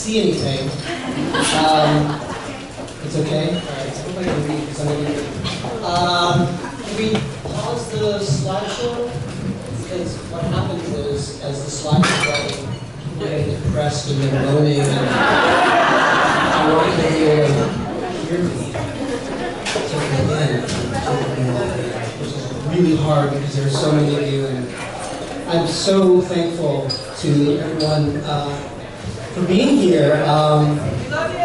see anything. It's okay? All right, so I hope I can read because I'm going to read. Can we pause the slideshow? Because what happens is, as the slides are going, people get depressed and they're moaning and I want to hear me. So again, which is really hard because there are so many of you, and I'm so thankful to everyone for being here. We love you!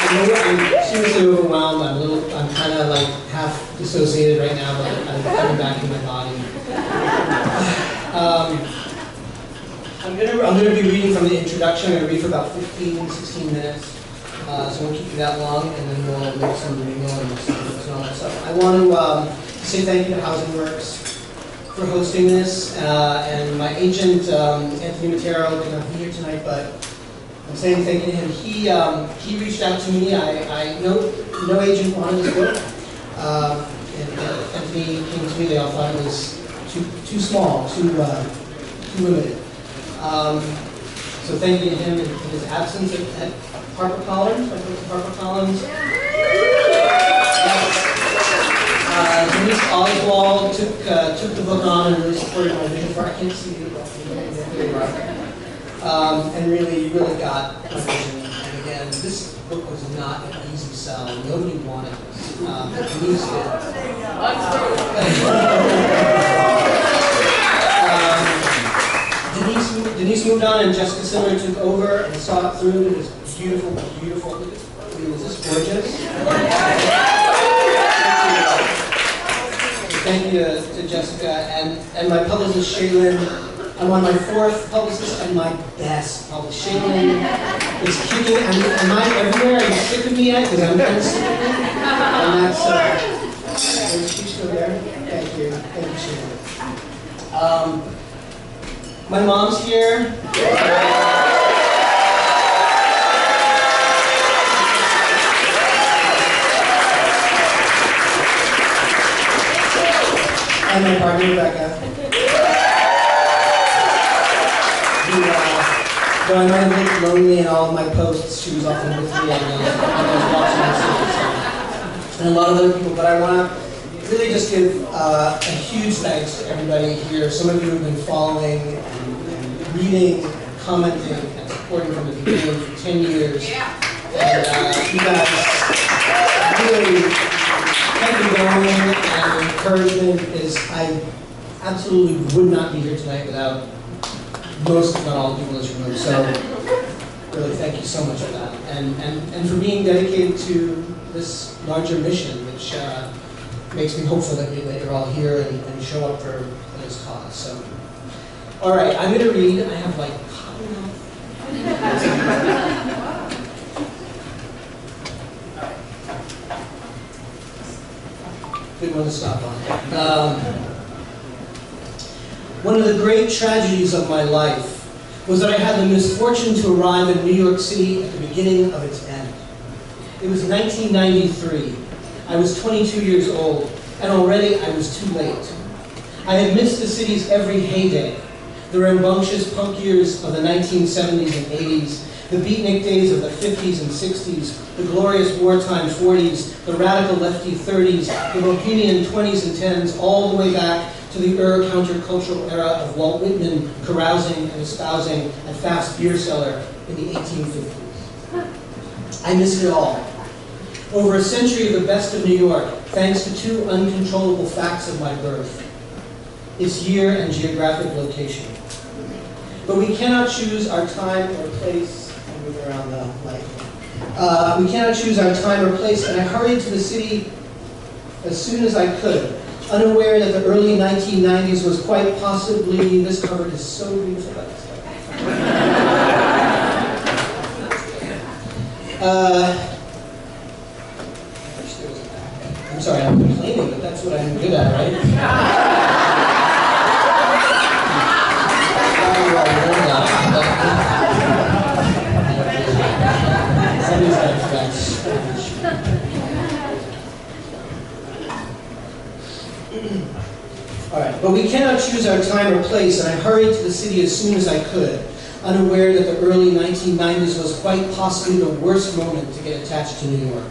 I'm seriously overwhelmed. I'm kind of like half dissociated right now, but I'm coming back in my body. I'm gonna be reading from the introduction. I'm gonna read for about 15, 16 minutes. So I won't keep you that long, and then we'll make some reading and all that stuff. I want to say thank you to Housing Works for hosting this, and my agent, Anthony Matero, could not be here tonight, but I'm saying thank you to him. He reached out to me. No agent wanted this book, and Anthony came to me. They all thought it was too small, too limited. So thank you to him in his absence at HarperCollins. Denise Oswald took the book on and really supported my vision for it. I can't see you, and really got my vision. And again, this book was not an easy sell. Nobody wanted this. Denise did. Denise moved on, and Jessica Siller took over and saw it through. It was beautiful, beautiful. I mean, is this gorgeous? Thank you to Jessica and my publicist, Shaylin. I'm on my 4th publicist and my best publicist. Shaylin is kicking. Am I everywhere? Are you sick of me yet? Because I'm kind of sick of me. And that's, is she still there? Thank you. Thank you, Shaylin. My mom's here. And my partner, Rebecca. Though I might have looked lonely in all of my posts, she was often with me on those walks around the city, and a lot of other people. But I want to really just give a huge thanks to everybody here. Some of you have been following and reading, commenting, and supporting from the beginning for 10 years. And you guys really kept me going, and encouragement is, I absolutely would not be here tonight without most, if not all, the people in this room. So really thank you so much for that. And for being dedicated to this larger mission, which makes me hopeful that you're all here and show up for this cause. So, all right, I'm going to read. I have like good one to stop on. One of the great tragedies of my life was that I had the misfortune to arrive in New York City at the beginning of its end. It was 1993. I was 22 years old, and already I was too late. I had missed the city's every heyday, the rambunctious punk years of the 1970s and 80s, the beatnik days of the 50s and 60s, the glorious wartime 40s, the radical lefty 30s, the bohemian 20s and 10s, all the way back to the countercultural era of Walt Whitman carousing and espousing a fast beer cellar in the 1850s. I miss it all. Over a century of the best of New York, thanks to 2 uncontrollable facts of my birth: its year and geographic location. But we cannot choose our time or place. I'll move around the light. We cannot choose our time or place, and I hurried to the city as soon as I could, unaware that the early 1990s was quite possibly, this cover is so beautiful. I'm sorry, I'm complaining, but that's what I'm good at, right? All right, but we cannot choose our time or place, and I hurried to the city as soon as I could, unaware that the early 1990s was quite possibly the worst moment to get attached to New York.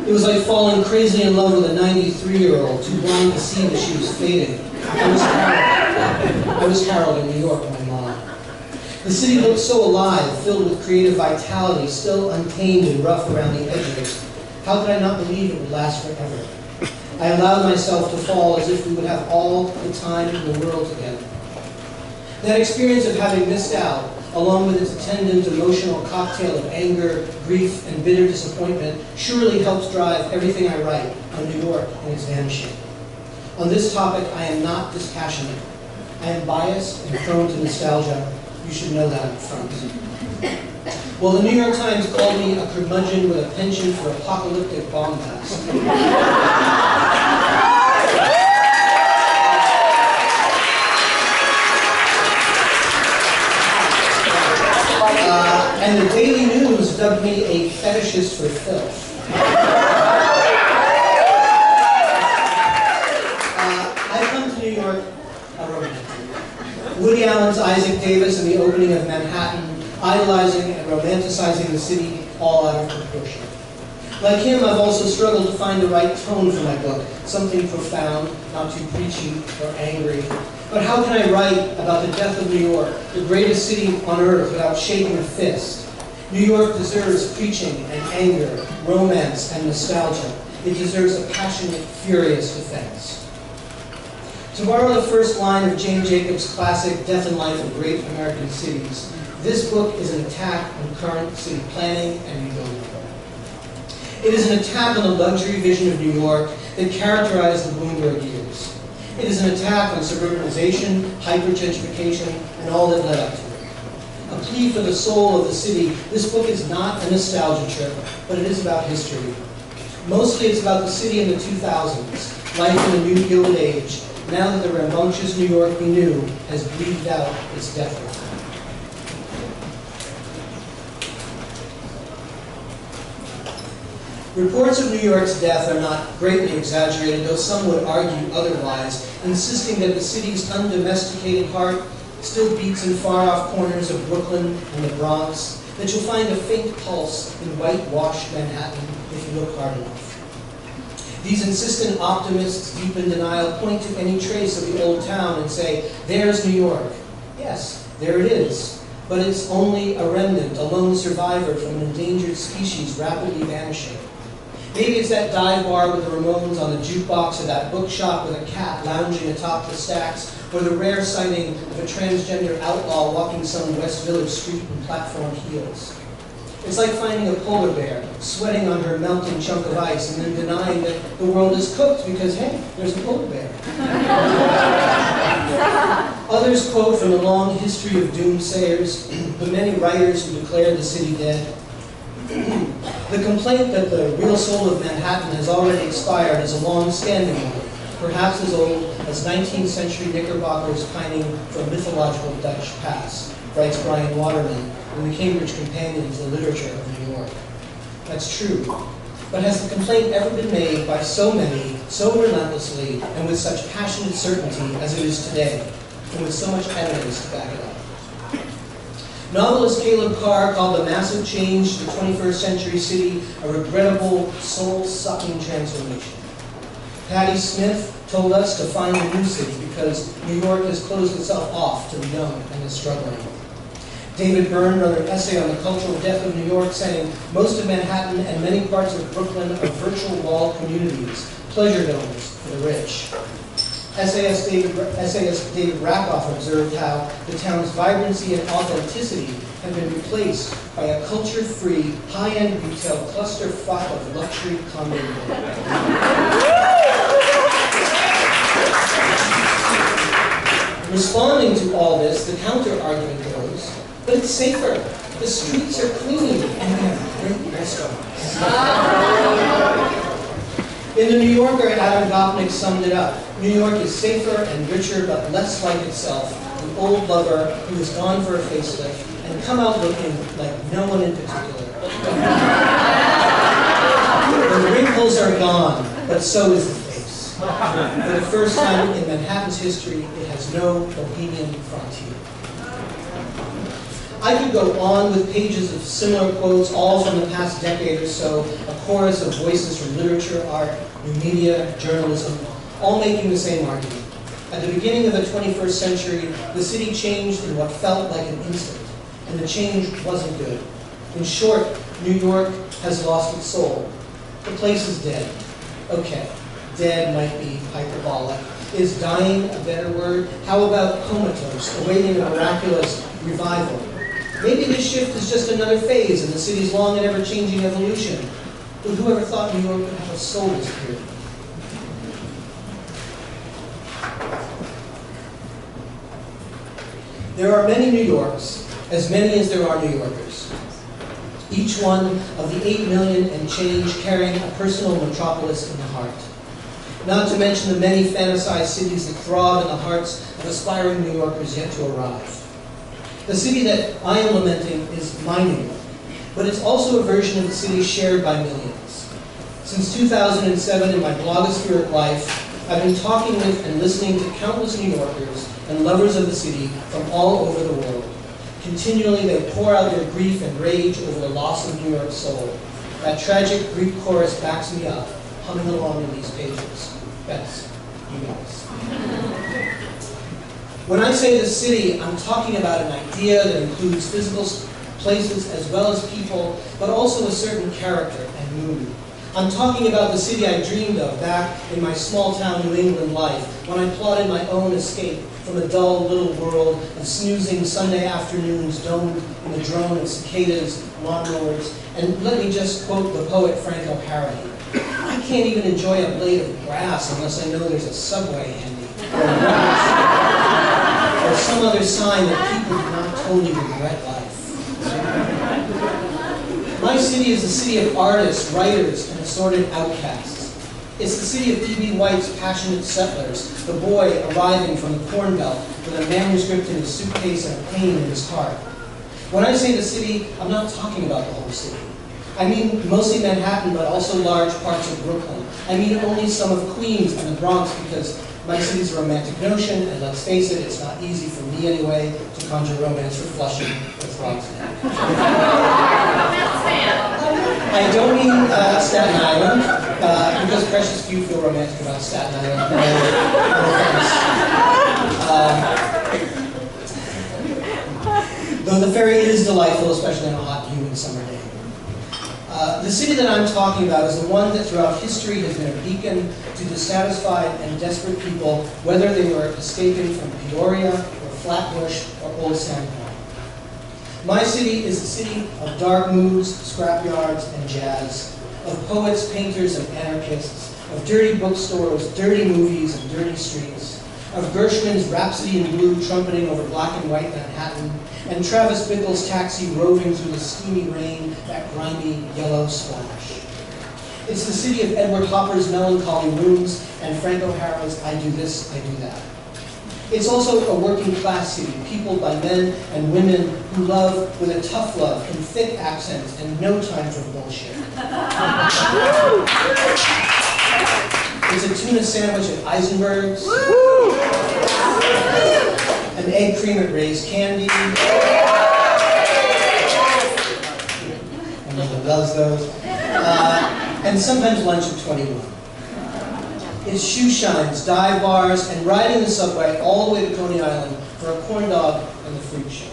It was like falling crazily in love with a 93-year-old, too blind to see that she was fading. I was Harold in New York, my mom. The city looked so alive, filled with creative vitality, still untamed and rough around the edges. How could I not believe it would last forever? I allowed myself to fall as if we would have all the time in the world together. That experience of having missed out, along with its attendant emotional cocktail of anger, grief, and bitter disappointment, surely helps drive everything I write on New York and its vanishing. On this topic, I am not dispassionate. I am biased and prone to nostalgia. You should know that up front. Well, the New York Times called me a curmudgeon with a penchant for apocalyptic bombast. And the Daily News dubbed me a fetishist for filth. I come to New York a romantic. Woody Allen's Isaac Davis in the opening of Manhattan, idolizing and romanticizing the city all out of proportion. Like him, I've also struggled to find the right tone for my book, something profound, not too preachy or angry. But how can I write about the death of New York, the greatest city on earth, without shaking a fist? New York deserves preaching and anger, romance and nostalgia. It deserves a passionate, furious defense. To borrow the first line of Jane Jacobs' classic Death and Life of Great American Cities, this book is an attack on current city planning and rebuilding. It is an attack on the luxury vision of New York that characterized the Bloomberg years. It is an attack on suburbanization, hyper-gentrification, and all that led up to it. A plea for the soul of the city, this book is not a nostalgia trip, but it is about history. Mostly it's about the city in the 2000s, life in the new Gilded Age, now that the rambunctious New York we knew has breathed out its death rattle. Reports of New York's death are not greatly exaggerated, though some would argue otherwise, insisting that the city's undomesticated heart still beats in far-off corners of Brooklyn and the Bronx, that you'll find a faint pulse in whitewashed Manhattan if you look hard enough. These insistent optimists, deep in denial, point to any trace of the old town and say, there's New York. Yes, there it is. But it's only a remnant, a lone survivor from an endangered species rapidly vanishing. Maybe it's that dive bar with the Ramones on the jukebox, or that bookshop with a cat lounging atop the stacks, or the rare sighting of a transgender outlaw walking some West Village street in platform heels. It's like finding a polar bear, sweating on her melting chunk of ice, and then denying that the world is cooked because, hey, there's a polar bear. Others quote from the long history of doomsayers, the many writers who declared the city dead. The complaint that the real soul of Manhattan has already expired is a long-standing one, perhaps as old as 19th century Knickerbockers pining for a mythological Dutch past, writes Brian Waterman in the Cambridge Companion to the Literature of New York. That's true. But has the complaint ever been made by so many, so relentlessly, and with such passionate certainty as it is today, and with so much evidence to back it up? Novelist Caleb Carr called the massive change to the 21st century city a regrettable, soul-sucking transformation. Patti Smith told us to find a new city because New York has closed itself off to the young and the struggling. David Byrne wrote an essay on the cultural death of New York, saying, most of Manhattan and many parts of Brooklyn are virtual walled communities, pleasure domes for the rich. Essayist David Rakoff observed how the town's vibrancy and authenticity have been replaced by a culture-free, high-end retail clusterfuck of luxury condo living. Responding to all this, the counter-argument goes, but it's safer. The streets are clean, and we have great restaurants. In The New Yorker, Adam Gopnik summed it up. New York is safer and richer, but less like itself. An old lover who has gone for a facelift and come out looking like no one in particular. The wrinkles are gone, but so is the face. For the first time in Manhattan's history, it has no bohemian frontier. I could go on with pages of similar quotes, all from the past decade or so, a chorus of voices from literature, art, new media, journalism, all making the same argument. At the beginning of the 21st century, the city changed in what felt like an instant, and the change wasn't good. In short, New York has lost its soul. The place is dead. Okay, dead might be hyperbolic. Is dying a better word? How about comatose, awaiting a miraculous revival? Maybe this shift is just another phase in the city's long and ever-changing evolution. But whoever thought New York would have a soul this period? There are many New Yorks, as many as there are New Yorkers. Each one of the 8 million and change carrying a personal metropolis in the heart. Not to mention the many fantasized cities that throb in the hearts of aspiring New Yorkers yet to arrive. The city that I am lamenting is my New York, but it's also a version of the city shared by millions. Since 2007, in my blogospheric life, I've been talking with and listening to countless New Yorkers and lovers of the city from all over the world. Continually, they pour out their grief and rage over the loss of New York's soul. That tragic Greek chorus backs me up, humming along in these pages. Yes, you guys. When I say the city, I'm talking about an idea that includes physical places as well as people, but also a certain character and mood. I'm talking about the city I dreamed of back in my small-town New England life, when I plotted my own escape from a dull little world of snoozing Sunday afternoons domed in the drone of cicadas, lawnmowers, and let me just quote the poet Frank O'Hara. I can't even enjoy a blade of grass unless I know there's a subway handy, or some other sign that people do not totally regret life. My city is the city of artists, writers, and assorted outcasts. It's the city of E.B. White's passionate settlers, the boy arriving from the Corn Belt with a manuscript in his suitcase and a pain in his heart. When I say the city, I'm not talking about the whole city. I mean mostly Manhattan, but also large parts of Brooklyn. I mean only some of Queens and the Bronx, because my city's a romantic notion, and let's face it, it's not easy for me anyway to conjure romance for Flushing or Bronx. I don't mean Staten Island, because precious few feel romantic about Staten Island. Though the ferry is delightful, especially on a hot, humid summer day. The city that I'm talking about is the one that throughout history has been a beacon to dissatisfied and desperate people, whether they were escaping from Peoria or Flatbush or Old San Juan. My city is a city of dark moods, scrapyards, and jazz, of poets, painters, and anarchists, of dirty bookstores, dirty movies, and dirty streets, of Gershwin's Rhapsody in Blue trumpeting over black and white Manhattan, and Travis Bickle's taxi roving through the steamy rain, that grimy yellow splash. It's the city of Edward Hopper's melancholy rooms and Frank O'Hara's I do this, I do that. It's also a working class city, peopled by men and women who love with a tough love in thick accents and no time for bullshit. It's a tuna sandwich at Eisenberg's, an egg cream at Ray's Candy, everyone loves those, and sometimes lunch at 21. It's shoe shines, dive bars, and riding the subway all the way to Coney Island for a corn dog and the fruit show.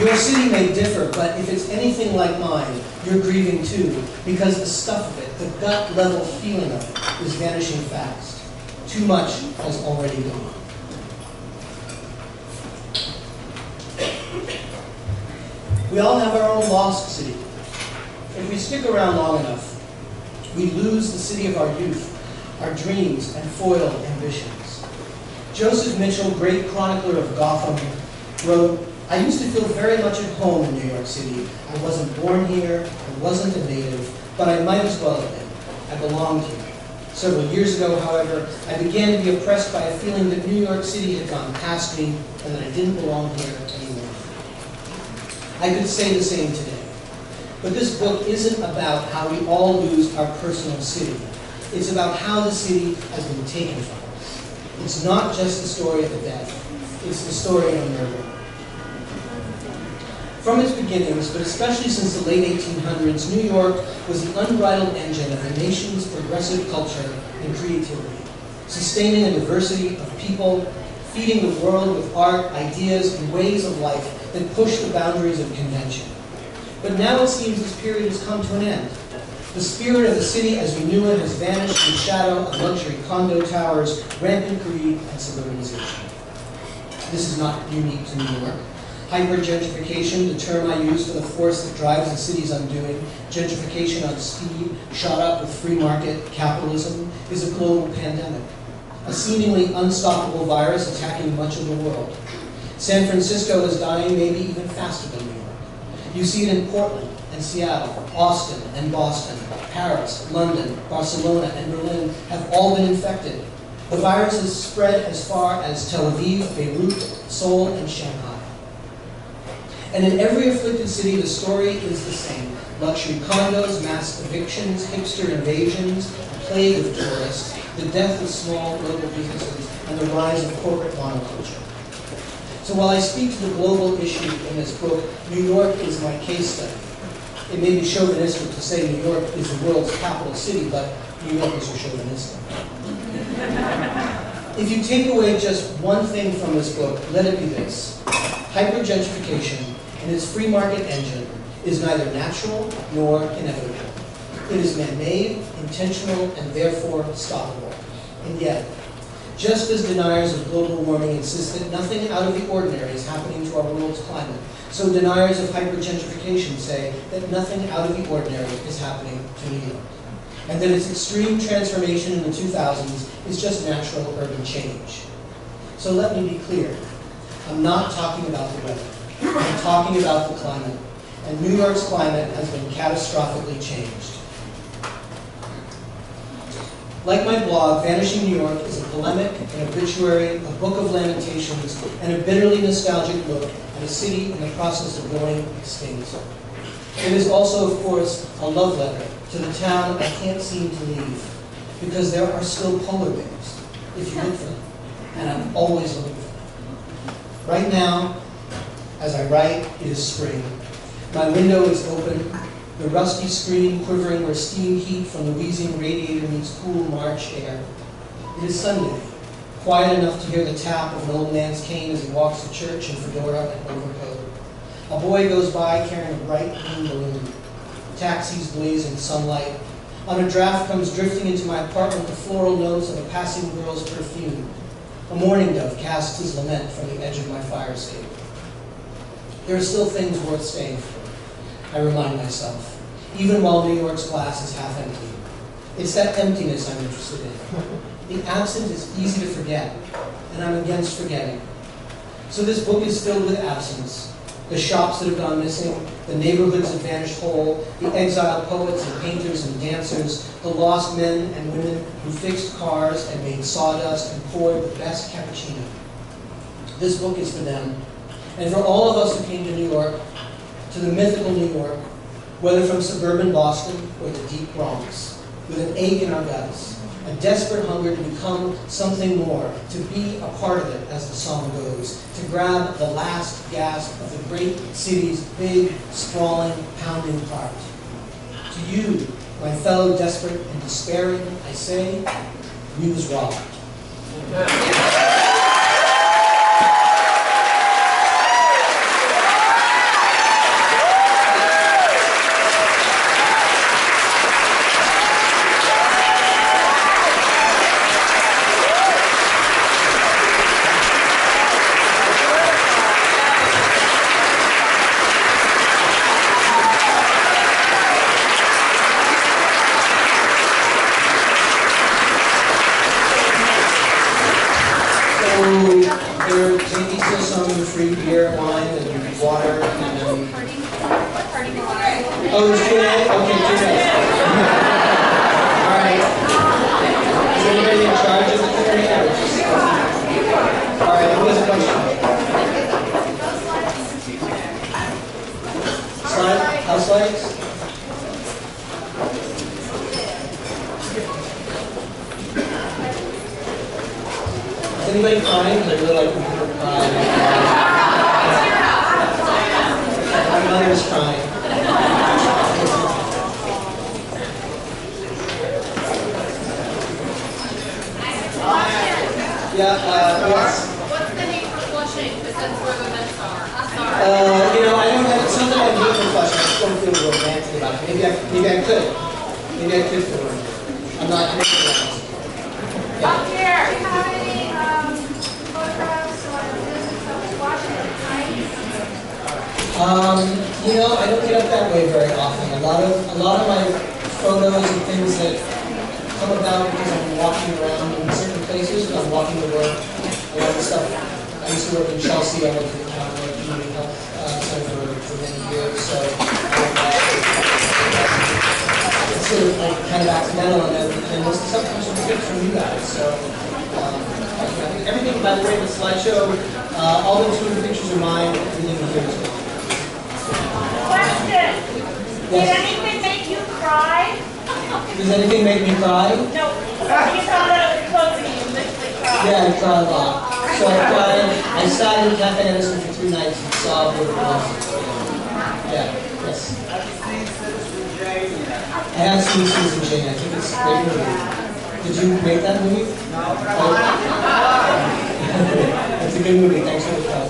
Your city may differ, but if it's anything like mine, you're grieving too, because the stuff of it, the gut-level feeling of it, is vanishing fast. Too much has already gone. We all have our own lost city. If we stick around long enough, we lose the city of our youth, our dreams, and foiled ambitions. Joseph Mitchell, great chronicler of Gotham, wrote, "I used to feel very much at home in New York City. I wasn't born here, I wasn't a native, but I might as well have been. I belonged here. Several years ago, however, I began to be oppressed by a feeling that New York City had gone past me and that I didn't belong here anymore." I could say the same today. But this book isn't about how we all lose our personal city. It's about how the city has been taken from us. It's not just the story of a death. It's the story of a murder. From its beginnings, but especially since the late 1800s, New York was the unbridled engine of the nation's progressive culture and creativity, sustaining a diversity of people, feeding the world with art, ideas, and ways of life that push the boundaries of convention. But now it seems this period has come to an end. The spirit of the city as we knew it has vanished in the shadow of luxury condo towers, rampant greed, and suburbanization. This is not unique to New York. Hyper-gentrification, the term I use for the force that drives the city's undoing, gentrification on speed, shot up with free market capitalism, is a global pandemic, a seemingly unstoppable virus attacking much of the world. San Francisco is dying maybe even faster than New York. You see it in Portland and Seattle, Austin and Boston, Paris, London, Barcelona, and Berlin have all been infected. The virus has spread as far as Tel Aviv, Beirut, Seoul, and Shanghai. And in every afflicted city, the story is the same. Luxury condos, mass evictions, hipster invasions, a plague of tourists, the death of small local businesses, and the rise of corporate monoculture. So while I speak to the global issue in this book, New York is my case study. It may be chauvinistic to say New York is the world's capital city, but New Yorkers are chauvinistic. If you take away just one thing from this book, let it be this. Hyper-gentrification and its free market engine is neither natural nor inevitable. It is man-made, intentional, and therefore stoppable. And yet, just as deniers of global warming insist that nothing out of the ordinary is happening to our world's climate, so deniers of hyper-gentrification say that nothing out of the ordinary is happening to New York, and that its extreme transformation in the 2000s is just natural urban change. So let me be clear. I'm not talking about the weather. I'm talking about the climate. And New York's climate has been catastrophically changed. Like my blog, Vanishing New York is a polemic, an obituary, a book of lamentations, and a bitterly nostalgic look at a city in the process of going extinct. It is also, of course, a love letter to the town I can't seem to leave, because there are still polar bears, if you look for them, and I'm always looking for them. Right now, as I write, it is spring. My window is open, the rusty screen quivering where steam heat from the wheezing radiator meets cool March air. It is Sunday, quiet enough to hear the tap of an old man's cane as he walks to church in fedora and overcoat. A boy goes by carrying a bright green balloon. Taxis blaze in sunlight. On a draft comes drifting into my apartment the floral notes of a passing girl's perfume. A mourning dove casts his lament from the edge of my fire escape. There are still things worth staying for, I remind myself, even while New York's glass is half empty. It's that emptiness I'm interested in. The absent is easy to forget, and I'm against forgetting. So this book is filled with absence. The shops that have gone missing, the neighborhoods that vanished whole, the exiled poets and painters and dancers, the lost men and women who fixed cars and made sawdust and poured the best cappuccino. This book is for them, and for all of us who came to New York, to the mythical New York, whether from suburban Boston or the deep Bronx, with an ache in our guts, a desperate hunger to become something more, to be a part of it, as the song goes, to grab the last gasp of the great city's big, sprawling, pounding heart. To you, my fellow desperate and despairing, I say, we was robbed. Free beer, wine, and water, and oh, there's Q&A? Okay, Q&A. All right. Is anybody in charge of the Q&A? All right, who has a question? Slide? House slides? anybody crying? Because I really like when people cry. My mother's crying. Yeah, yes. What's the name for flushing? Because that's where the vents are. Sorry. You know, I don't have, it's not that I hate for flushing, I just don't feel romantic about it. Maybe I could. Maybe I could feel romantic. I'm not committed to that. Up here. Do you have any photographs or business of Washington tonight? You know, I don't get up that way very often. A lot of my photos and things that come about because I'm walking around in certain places. I'm walking to work. A lot of stuff. I used to work in Chelsea. I worked at the Community Health Center for many years. So it's sort of like kind of accidental, and most of the stuff comes from tips from you guys. So I think everything, by the way, the slideshow, all the 200 pictures are mine. Everything here is mine. Question. Did anything make you cry? Does anything make me cry? No. You saw that it was closing and you literally cried. Yeah, I cry a lot. So I cried. I sat in Cafe Edison for 3 nights and sobbed over it. Yeah, yes. I have seen Citizen Jane. I think it's a great movie. Did you make that movie? No. It's a good movie. Thanks for the time.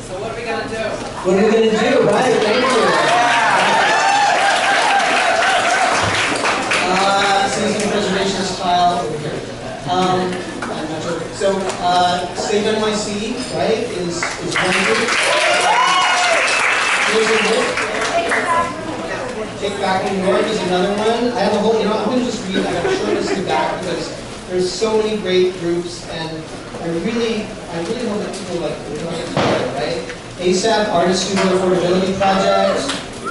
So what are we going to do? What are we going to do? Right, thank you. Citizen preservationist file over here. I'm not sure. So, Save NYC, right, is one group. Here's a book. Take Back New York is another one. I have a whole, you know, I'm going to just read, I got a short list of back because there's so many great groups, and I really hope that people like enjoy it together, right? ASAP, Artist Studio Affordability Project,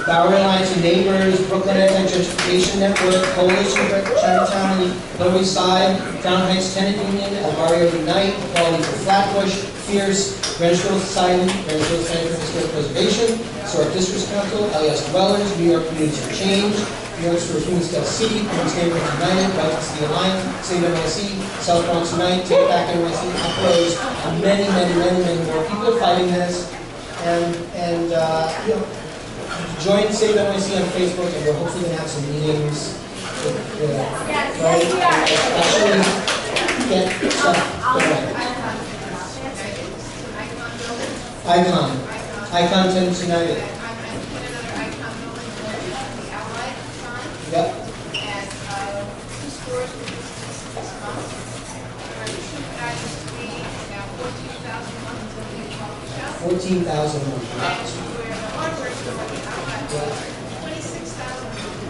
Bowery Alliance of Neighbors, Brooklyn Anti-Gentrification Network, Coalition for Chinatown and Lower East Side, Crown Heights Tenant Union, El Barrio Unite, Equality for Flatbush, Fierce, Greenwich Society, Greenwich Center for Historic Preservation, Historic Districts Council, LES Dwellers, New York Communities for Change, New York's for Human Scale City, Queens Neighborhoods United, White City Alliance, Save NYC, South Bronx Unite, Take Back NYC, Uprose, and many more people are fighting this, and you know, join Save NYC on Facebook, and we're hopefully going to have some meetings with, actually get stuff going. Icon Tenants United. Yep. And 2 stores within 6 months. Our two guys to be about 14,000 a month until we get coffee shop. 14,000 a month. And we're the hardware store with outlet. 26,000 a month.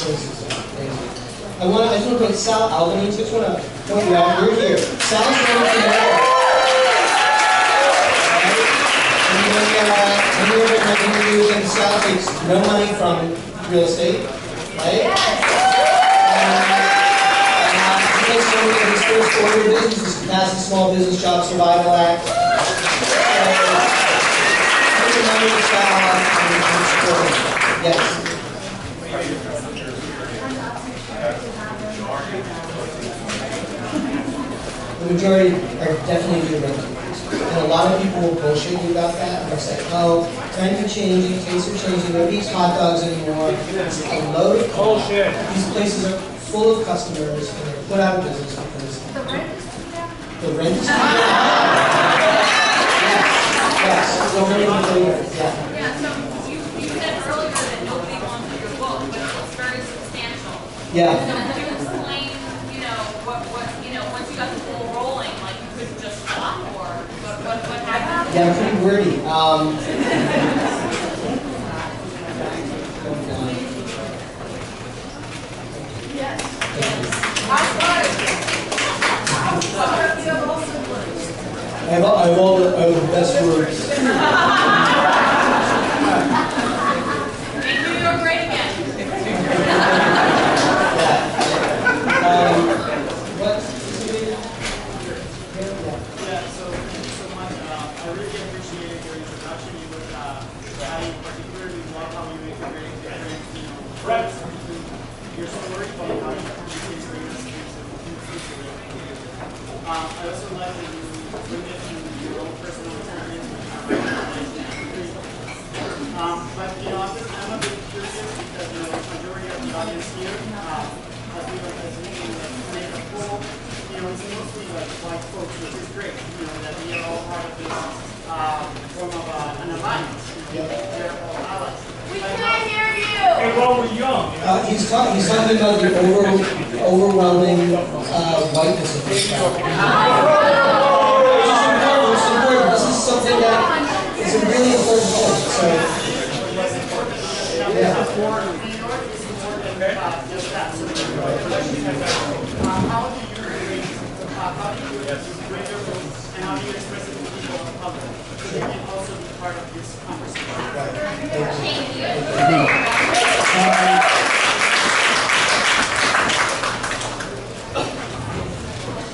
26,000. I just want to put Sal Albany, just want to point you out, you're here. Sal's going to know. When you look at my interviews, and Sal takes no money from real estate, right? Because so many of his first order of business is to pass the Small Business Job Survival Act. So, put your money to Sal and support him. Yes. The majority are definitely new rentals. And a lot of people will bullshit you about that. And they'll say, oh, times are changing, tastes are changing, nobody eats hot dogs anymore. It's a load of bullshit. These places are full of customers and they're put out of business because The rent is too down? the rent is too down. Yes, so many people, yeah. Yeah, so you said earlier that nobody wants your book, but it's very substantial. Yeah. So could you explain, you know, what once you got the ball rolling, like you couldn't just stop, or what happened? Yeah, I'm pretty wordy. Yes. I have all the best words. Make New York great again. What? Yeah, so much. I really appreciate your introduction. You would, I particularly love how you integrate different, friends. You're so worried about how you communicate experience audience here, as being like a full, it's mostly like white folks, which is great, that we are all part of this form of an alliance. They're all allies. We can't hear you! And while we're young, He's talking about the overwhelming whiteness of this town. It's important. This is something that is a really important point. So, yeah. It's more than just that. So the question is, how do you bring your voice and how do you express it to people in public? So they can also be part of this conversation.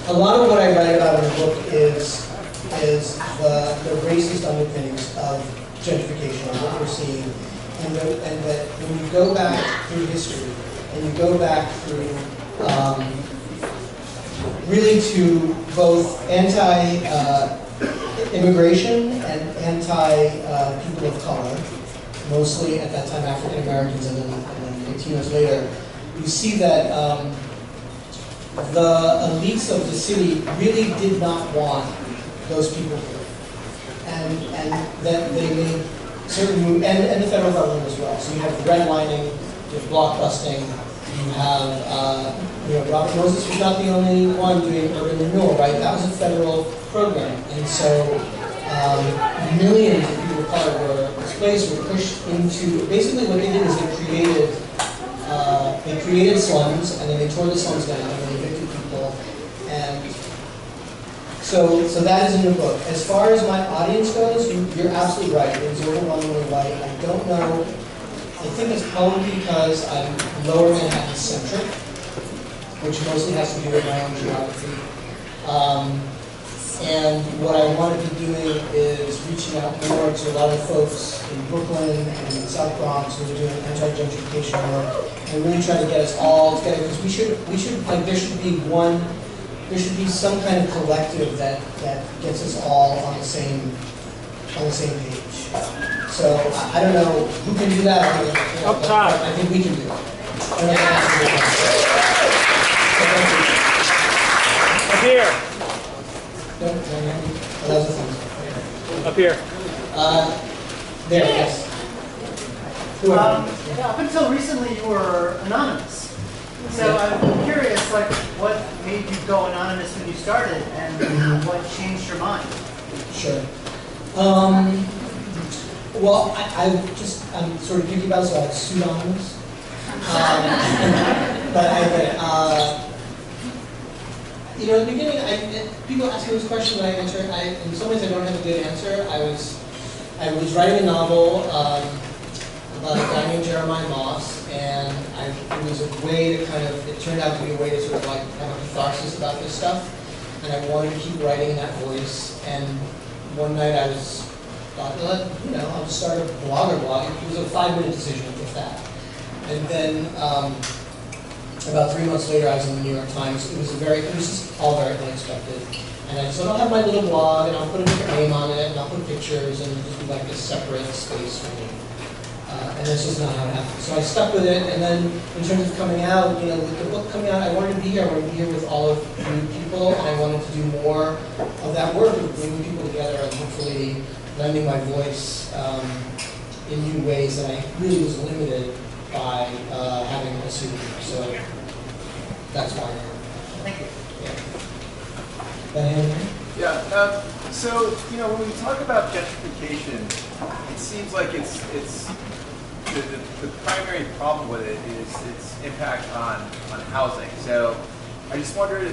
A lot of what I write about in the book is the racist underpinnings of gentrification and what we're seeing, and that when you go back through history and you go back through really to both anti-immigration and anti-people of color, mostly at that time African Americans and then Latinos later, you see that the elites of the city really did not want those people here. And that they made certain moves, and the federal government as well. So you have redlining, you have blockbusting, you have Robert Moses was not the only one doing urban renewal, right? That was a federal program. And so millions of people of color were displaced, were pushed into, basically what they did is they created slums, and then they tore the slums down, and they evicted people, and so that is in the book. As far as my audience goes, you're absolutely right. It was overwhelmingly white. I don't know. I think it's probably because I'm lower Manhattan centric, which mostly has to do with my own geography. And what I want to be doing is reaching out more to a lot of folks in Brooklyn and in South Bronx who are doing anti-gentrification work, and really try to get us all together, because we should like there should be some kind of collective that gets us all on the same page. So I don't know who can do that. Up top. I think we can do it. I don't know if that's a good one. up here, No, that was a thumbs up. up here. There, yes. Up until recently, you were anonymous. So I'm curious, like, what made you go anonymous when you started, and what changed your mind? Sure. Well, I'm sort of picky about it, so I have pseudonyms. But at the beginning, people ask me this question, and I answer. In some ways, I don't have a good answer. I was writing a novel about a guy named Jeremiah Moss, and it was a way to it turned out to be a way to sort of like have a catharsis about this stuff, and I wanted to keep writing in that voice. And one night I thought, I'll just start a blog. It was a 5-minute decision, if that. And then about 3 months later, I was in the New York Times. It was just all very unexpected. And I said, I'll have my little blog, and I'll put a different name on it, and I'll put pictures, and just be like a separate space for me. And that's just not how it happened. So I stuck with it, and then in terms of coming out, with the book coming out, I wanted to be here. I wanted to be here with all of you people, and I wanted to do more of that work of bringing people together and hopefully lending my voice in new ways that I really was limited by having a pseudonym. So that's why I am. Thank you. Yeah. Yeah. So when we talk about gentrification, it seems like it's the primary problem with it is its impact on housing. So I just wondered